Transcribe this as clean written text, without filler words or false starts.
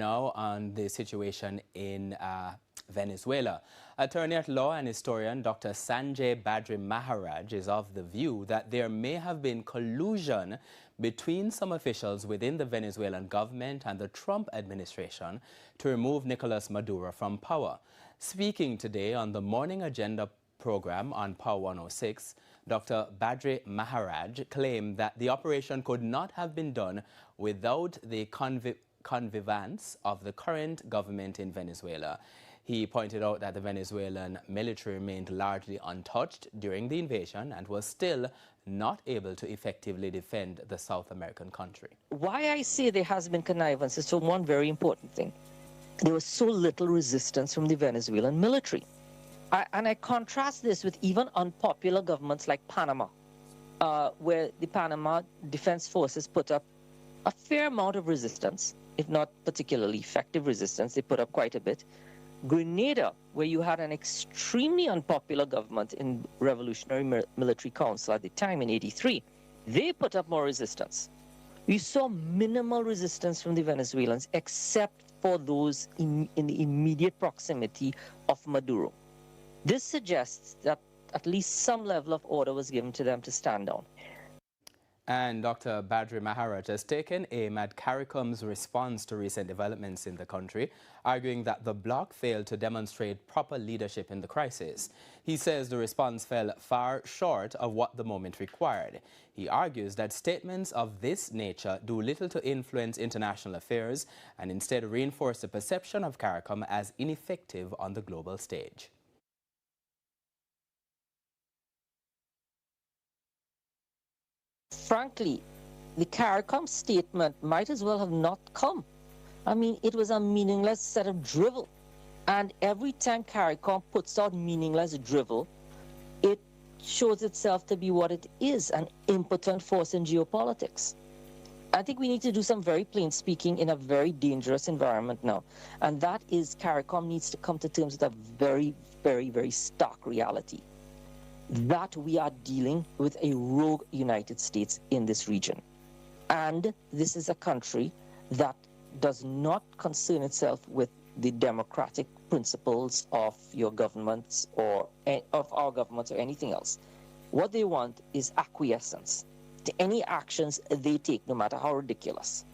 Now on the situation in Venezuela. Attorney at law and historian Dr. Sanjay Badri Maharaj is of the view that there may have been collusion between some officials within the Venezuelan government and the Trump administration to remove Nicolás Maduro from power. Speaking today on the Morning Agenda program on Power 106, Dr. Badri Maharaj claimed that the operation could not have been done without the connivance of the current government in Venezuela. He pointed out that the Venezuelan military remained largely untouched during the invasion and was still not able to effectively defend the South American country. Why I say there has been connivance is for one very important thing. There was so little resistance from the Venezuelan military. And I contrast this with even unpopular governments like Panama, where the Panama Defense Forces put up a fair amount of resistance, if not particularly effective resistance. They put up quite a bit. Grenada, where you had an extremely unpopular government in Revolutionary Military Council at the time in '83, they put up more resistance. We saw minimal resistance from the Venezuelans, except for those in the immediate proximity of Maduro. This suggests that at least some level of order was given to them to stand down. And Dr. Badri Maharaj has taken aim at CARICOM's response to recent developments in the country, arguing that the bloc failed to demonstrate proper leadership in the crisis. He says the response fell far short of what the moment required. He argues that statements of this nature do little to influence international affairs and instead reinforce the perception of CARICOM as ineffective on the global stage. Frankly, the CARICOM statement might as well have not come. I mean, it was a meaningless set of drivel. And every time CARICOM puts out meaningless drivel, it shows itself to be what it is, an impotent force in geopolitics. I think we need to do some very plain speaking in a very dangerous environment now. And that is CARICOM needs to come to terms with a very, very, very stark reality that we are dealing with a rogue United States in this region. And this is a country that does not concern itself with the democratic principles of your governments or of our governments or anything else. What they want is acquiescence to any actions they take, no matter how ridiculous.